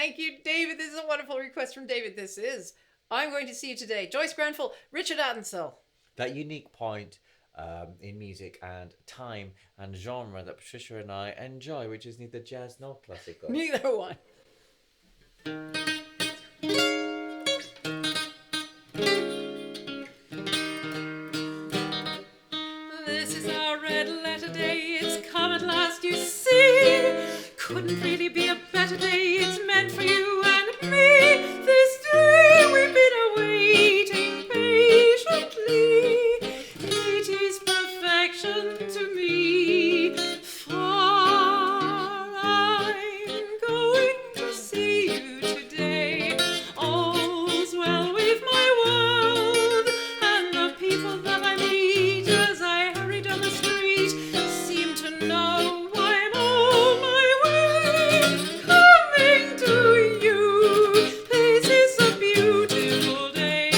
Thank you, David. This is a wonderful request from David. This is I'm Going to See You Today. Joyce Grenfell, Richard Addinsell. That unique point in music and time and genre that Patricia and I enjoy, which is neither jazz nor classical. Neither one. This is our red letter day. It's come at last, you see. Couldn't really be a better day. It's meant for you and me. This day we've been awaiting patiently. It is perfection to me. For I'm going to see you today. All's well with my world, and the people that I meet as I hurry down the street seem to know I'm on my way. Coming to you. This is a beautiful day.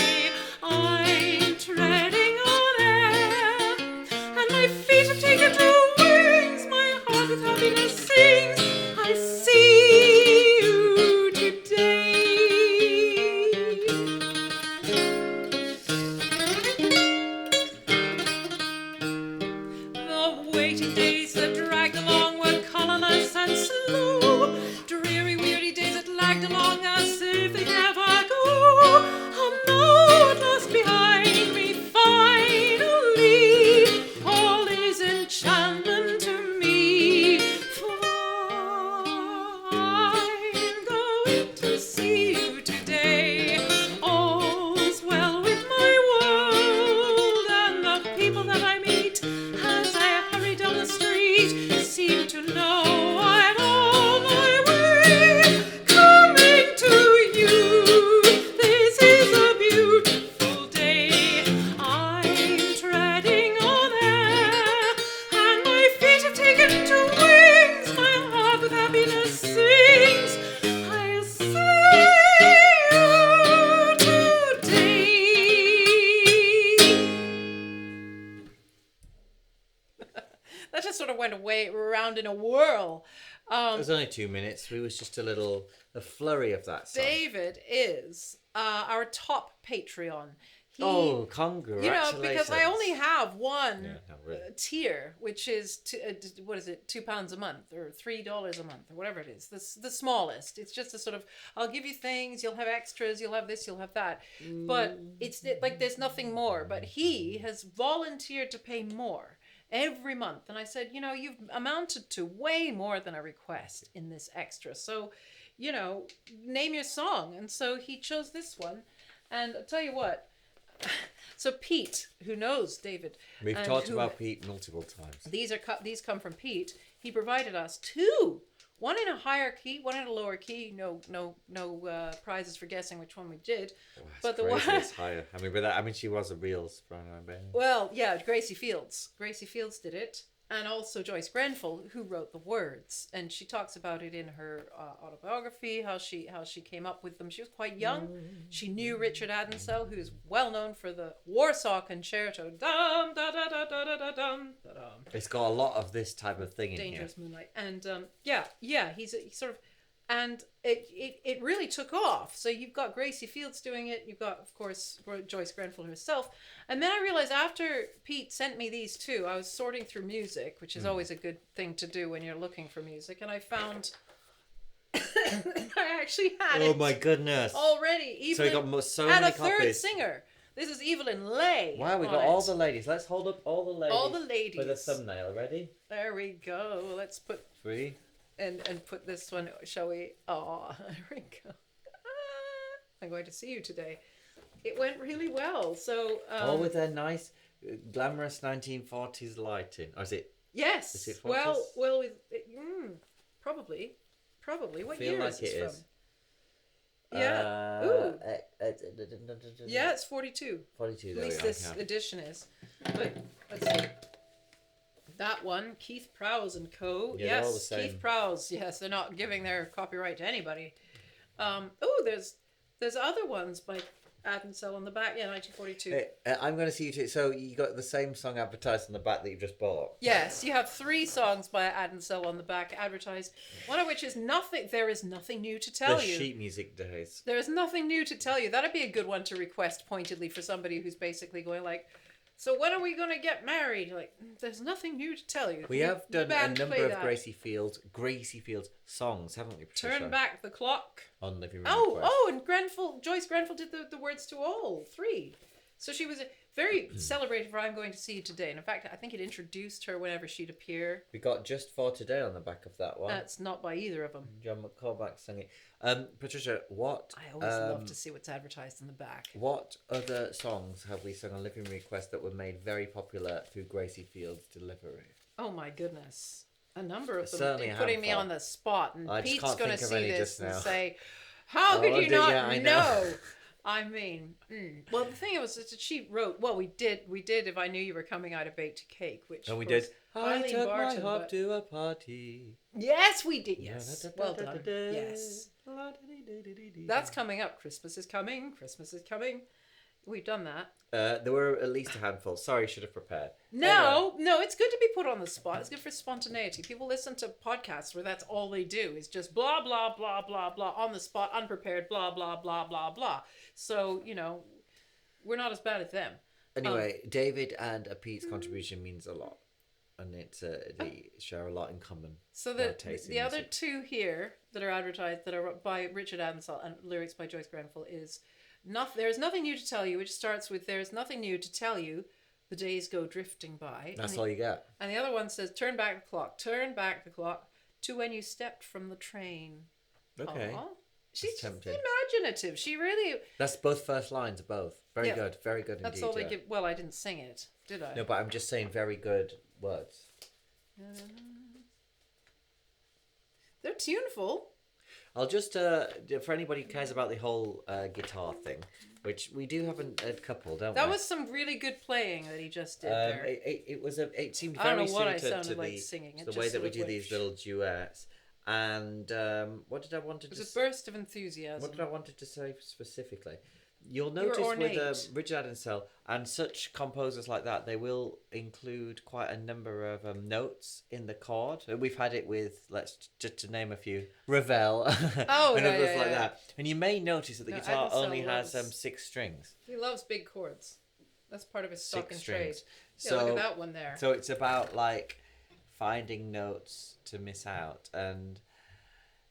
I'm treading on air, and my feet have taken to wings. My heart with happiness sings. I see you today. The waiting days that dragged along were colorless and slow. Dreary, weary days that lagged along as if they'd never go. Oh no, at last behind me, finally, all is enchantment to me. For I'm going to see you today. All's well with my world, and the people that I meet as I hurry down the street seem to know I'm on my way. Coming to you. This is a beautiful day. I'm treading on air, and my feet have taken to wings. My heart with happiness sings. I'll see you today. That just sort of went away around in a whirl. It was only 2 minutes. It was just a flurry of that song. David is our top Patreon. He, Oh, congratulations. because I only have one Yeah, no, really. tier, which is what is it, £2 a month or $3 a month or whatever it is. The smallest. It's just a sort of, I'll give you things, you'll have extras, you'll have this, you'll have that. But it's like there's nothing more. But he has volunteered to pay more every month, and I said, you've amounted to way more than a request in this extra. So, name your song. And so he chose this one, and I'll tell you what. So Pete, who knows David, We've talked about Pete multiple times. these come from Pete. He provided us two, one in a higher key, one in a lower key. No prizes for guessing which one we did. Oh, but the crazy, one, it's higher. I mean, she was a real soprano band. well, yeah, Gracie Fields did it, and also Joyce Grenfell, who wrote the words, and she talks about it in her autobiography, how she came up with them. She was quite young. She knew Richard Addinsell, who's well known for the Warsaw Concerto. Dum da da da da da da dum da dum. It's got a lot of this type of thing in Dangerous here. Moonlight, and he's sort of, and it really took off. So you've got Gracie Fields doing it. You've got, of course, Joyce Grenfell herself. And then I realized after Pete sent me these two, I was sorting through music, which is always a good thing to do when you're looking for music, and I found I actually had Oh it my goodness! already. So we got so and many a third copies. singer. This is Evelyn Lay. Wow, we got all the ladies. Let's hold up all the ladies. All the ladies. For the thumbnail. Ready? There we go. Let's put 3. and put this one, shall we? Oh, there we go. I'm going to see you today. It went really well. So all with their nice, glamorous 1940s lighting. Or is it? yes. Is it 40s? Well, probably. What Feel year like is this it from? is. Yeah. Ooh. Yeah, Yeah, it's 42. 42. At There least we go. this edition is. But let's see. That one, Keith Prow's and Co. Yeah, they're all the Yes, same. Keith Prow's. Yes, they're not giving their copyright to anybody. There's other ones by Addinsell on the back. Yeah, 1942. I'm going to see you too. So you got the same song advertised on the back that you just bought. Yes, you have 3 songs by Addinsell on the back advertised. One of which is nothing. There is nothing new to tell The you. sheet music days. There is nothing new to tell you. That'd be a good one to request pointedly for somebody who's basically going like, so when are we going to get married? Like, there's nothing new to tell you. We have done a Band number play of that. Gracie Fields songs, haven't we, Patricia? Turn back the clock. On Living Room Oh, Request. and Joyce Grenfell did the words to all 3. So she was very celebrated for I'm Going to See You Today. And in fact, I think it introduced her whenever she'd appear. We got Just For Today on the back of that one. That's not by either of them. John McCormack sang it. Patricia, what... I always love to see what's advertised in the back. What other songs have we sung on Living Room Request that were made very popular through Gracie Fields' delivery? Oh my goodness. A number of them. Certainly You're a putting me handful. on the spot. And I just Pete's can't going to think of see any this just and now. say, how Oh, could you not yeah, I know? know. I mean, well, the thing was that she wrote, well, we did If I Knew You Were Coming, I'd Have Baked a Cake, which And we was did I Eileen Took My Barton, Harp but- to a Party. Yes, we did. Yes. Well done. Yes. That's coming up. Christmas is coming. Christmas is coming. We've done that. There were at least a handful. Sorry, should have prepared. No, it's good to be put on the spot. It's good for spontaneity. People listen to podcasts where that's all they do is just blah, blah, blah, blah, blah, on the spot, unprepared, blah, blah, blah, blah, blah. So, we're not as bad as them. Anyway, David and Pete's contribution means a lot. And it's they share a lot in common. So Our taste in the other music. 2 here that are advertised that are by Richard Addinsell and lyrics by Joyce Grenfell is There's Nothing New to Tell You, which starts with There's Nothing New to Tell You, the days go drifting by. That's all you get. And the other one says turn back the clock to when you stepped from the train. Okay. Aww. She's tempting. imaginative. She really... That's both first lines, both. Very Yeah. good. Very good That's indeed. all they yeah. give... Well, I didn't sing it, did I? No, but I'm just saying very good words. They're tuneful. I'll just, for anybody who cares about the whole guitar thing, which we do have a couple, don't we? That was some really good playing that he just did there. It seemed I don't very know what I suited sounded to like the, singing. to It the just way that sort we of do went these little duets. And what did I want to It was a burst of enthusiasm. What did I wanted to say specifically? You'll You were notice with ornate. Richard Addinsell and such composers like that, they will include quite a number of notes in the chord. We've had it with, just to name a few, Ravel Oh, and yeah, others yeah, like yeah. that. And you may notice that the No, guitar Addinsell only has loves- 6 strings. He loves big chords. That's part of his stock 6 and trade. strings. Yeah, So, look at that one there. so it's about like finding notes to miss out, and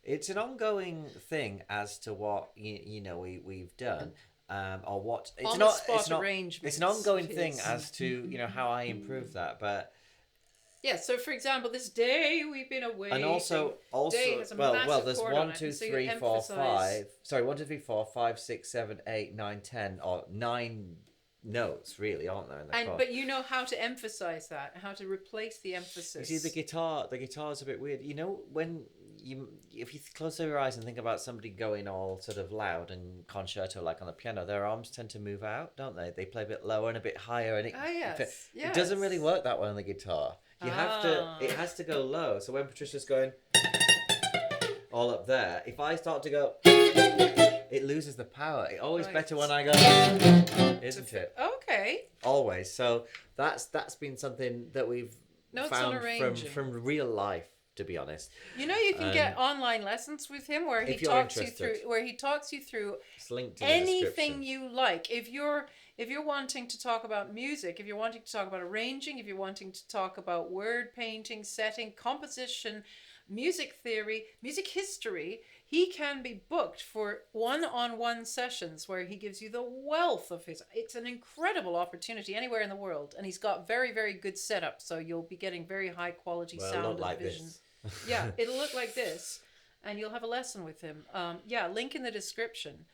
it's an ongoing thing as to what we've done. Or what it's On not the spot it's not arrangements it's an ongoing of thing his. as to how I improve that, but Yeah, so for example, this day we've been away. and also Day has a well massive there's chord on 1 it, 2 so you 3 4 emphasise- 5 sorry 1 2 3 4 5 6 7 8 9 10 or 9 notes really, aren't there in the chord? But you know how to emphasize that, how to replace the emphasis. You see, the guitar's a bit weird. When if you close your eyes and think about somebody going all sort of loud and concerto like on the piano, their arms tend to move out, don't they? They play a bit lower and a bit higher, and it doesn't really work that way on the guitar. You have to. It has to go low. So when Patricia's going all up there, if I start to go, it loses the power. It's always Right. better when I go, isn't it? Okay. Always. So that's been something that we've Notes on found arranging. from real life, to be honest. You can get online lessons with him where he if you're talks you interested. through It's linked in the anything description. you like. If you're wanting to talk about music, if you're wanting to talk about arranging, if you're wanting to talk about word painting, setting, composition, music theory, music history, he can be booked for one-on-one sessions where he gives you the wealth of his... It's an incredible opportunity anywhere in the world, and he's got very, very good setup, so you'll be getting very high quality Well, sound not and like vision. this. Yeah, it'll look like this, and you'll have a lesson with him. Link in the description.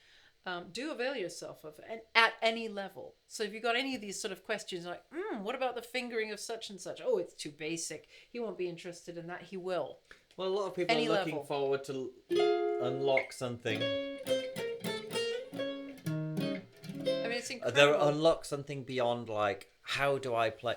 Do avail yourself of it at any level. So if you've got any of these sort of questions like, what about the fingering of such and such? Oh, it's too basic. He won't be interested in that. He will. Well, a lot of people Any are looking level. forward to unlock something. I mean, it's They're incredible. unlock something beyond like, how do I play?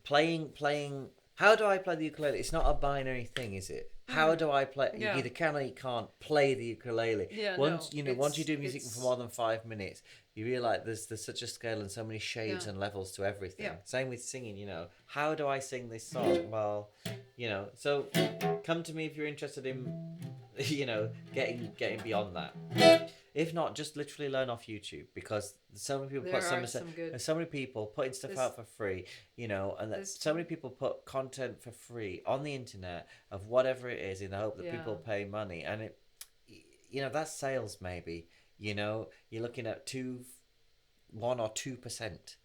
Playing. How do I play the ukulele? It's not a binary thing, is it? How do I play? Yeah. You either can or you can't play the ukulele. Yeah, Once no, once you do music it's- for more than 5 minutes, you realize there's such a scale and so many shades Yeah. and levels to everything. Yeah. Same with singing. How do I sing this song? Well, so come to me if you're interested in, getting beyond that. If not, just literally learn off YouTube, because so many people There are put some good- there's so many people putting stuff There's- out for free, and that so many people put content for free on the internet of whatever it is in the hope that people pay money, and it, that's sales maybe. You're looking at 1 or 2%.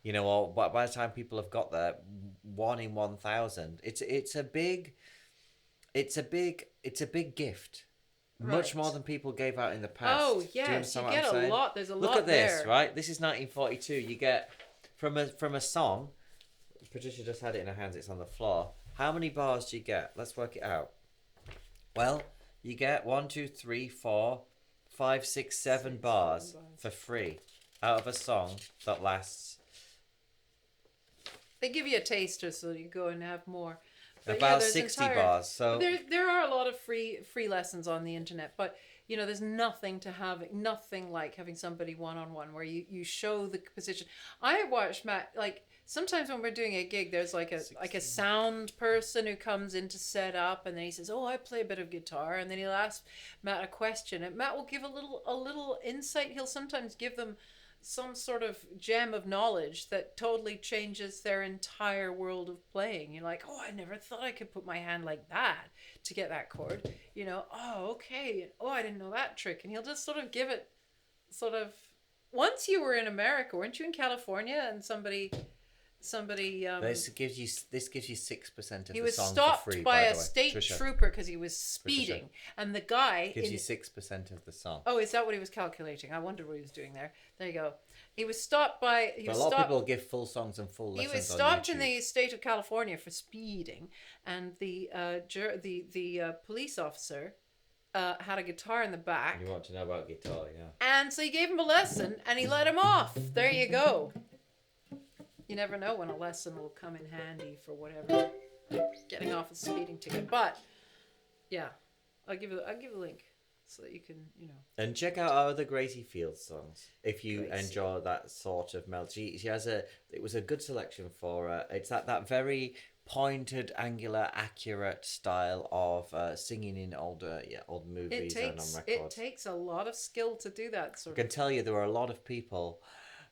Or by the time people have got there, 1 in 1,000. It's a big gift. Much more than people gave out in the past. Oh, Do yes, you understand what get I'm a saying? lot. There's a Look lot at this, there. right? This is 1942. You get from a song. Patricia just had it in her hands. It's on the floor. How many bars do you get? Let's work it out. Well, you get 1, 2, 3, 4, 5, 6, 7 bars for free out of a song that lasts They give you a taster so you go and have more. But about there's 60 bars. So there are a lot of free lessons on the internet, but there's nothing like having somebody one-on-one where you show the position. I watched Matt, like, sometimes when we're doing a gig, there's like a sound person who comes in to set up, and then he says, "Oh, I play a bit of guitar," and then he'll ask Matt a question, and Matt will give a little insight. He'll sometimes give them some sort of gem of knowledge that totally changes their entire world of playing. You're like, "Oh, I never thought I could put my hand like that to get that chord." "Oh, okay. Oh, I didn't know that trick." And he'll just sort of give it once you were in America, weren't you in California, and somebody this gives you 6% of he the was song stopped for free. by the a way. state Patricia, trooper because he was speeding, and the guy gives you 6% of the song. Oh, is that what he was calculating? I wondered what he was doing there. There you go. He was stopped by. But a lot of people give full songs and full lessons. He was stopped on in YouTube. the state of California for speeding, and the police officer had a guitar in the back. You want to know about guitar, yeah. And so he gave him a lesson, and he let him off. There you go. You never know when a lesson will come in handy for whatever, getting off a speeding ticket. But yeah, I'll give a link so that you can And check out our other Gracie Fields songs if you Gracie. enjoy that sort of melody. She has it was a good selection for her. It's that very pointed, angular, accurate style of singing in old movies and on records. It takes a lot of skill to do that sort I can of. tell you there are a lot of people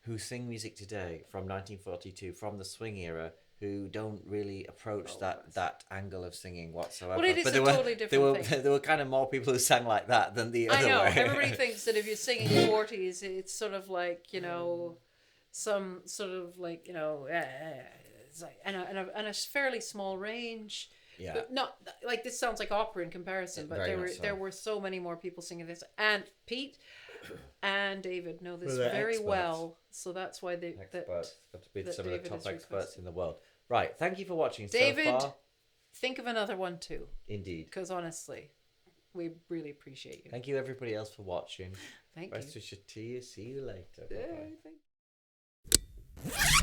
who sing music today from 1942, from the swing era, who don't really approach that angle of singing whatsoever. Well, it is but a totally different thing. There were kind of more people who sang like that than the other I know. way. Everybody thinks that if you're singing 40s, it's sort of like, some sort of like, it's like, and a fairly small range. Yeah. But not like, this sounds like opera in comparison, but Very much so. there were so many more people singing this. And Pete and David know this Well, they're very experts. well, so that's why they Experts. Got to be that some of the David top has experts requested. in the world. Right. Thank you for watching David, so far. think of another one too, Indeed. because honestly, we really appreciate you. Thank you everybody else for watching. Thank Rest you. wishes to you. See you later. Yeah, Bye-bye. thank-